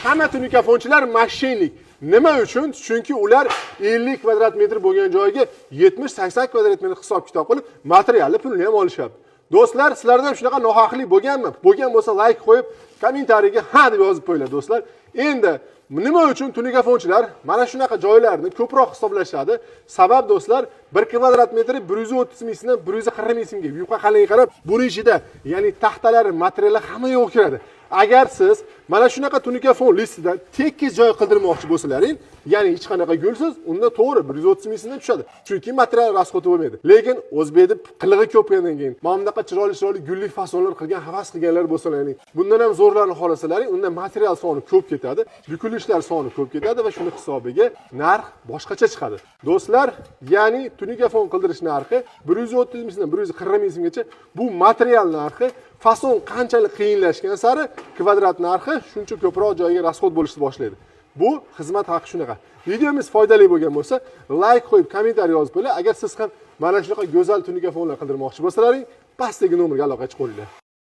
Hamma tunika fonchilar mashinalik. Nima uchun? Chunki ular 50 kvadrat metr bo'lgan joyga 70-80 kvadrat metr hisob-kitob qilib, materialni pulini ham olishadi. Do'stlar, sizlarda ham shunaqa nohaqlik bo'lganmi? Bo'lgan bo'lsa like qo'yib, kommentariyaga ha deb yozib qo'yinglar do'stlar. Endi nima uchun tunika fonchilar mana shunaqa joylarni ko'proq hisoblashadi? Sabab do'stlar, 1 kvadrat metri 130 ming so'mdan 140 ming so'mga yupqa qalinga qarab, buni ichida, ya'ni taxtalari, materiallar hamma yo'q kiradi. Agar siz mana shunaqa tunika fon listidan tekis joy qildirmoqchi bo'lsalaring, ya'ni hech qanaqa yo'lsiz, unda to'g'ri 130 ming so'mdan tushadi. Chunki material rasxoti bo'lmaydi. Lekin o'zbekda qilig'i ko'paygandan keyin, mana bunaqa chiroyli gulli fasonlar qilgan, havas qilganlar bo'lsalaring, bundan ham zo'rlarni xohlasalaring, unda material soni ko'p ketadi, bukilishlar soni ko'p ketadi va shuni hisobiga narx boshqacha chiqadi. Do'stlar, ya'ni tunika fon qildirish narxi 130 ming so'mdan 140 ming so'mgacha bu material narxi. Fason qanchalik qiyinlashgan sari kvadrat narxi shuncha ko'proq joyga rasxod bo'lishni boshlaydi. Bu xizmat haqi shunaqa. Videomiz foydali bo'lgan bo'lsa, like qo'yib, kommentariy yozib qo'yinglar. Agar siz ham mana shunaqa go'zal tunika fonlar qildirmoqchi bo'lsalaring, pastdagi nomerga aloqa qilib qo'yinglar.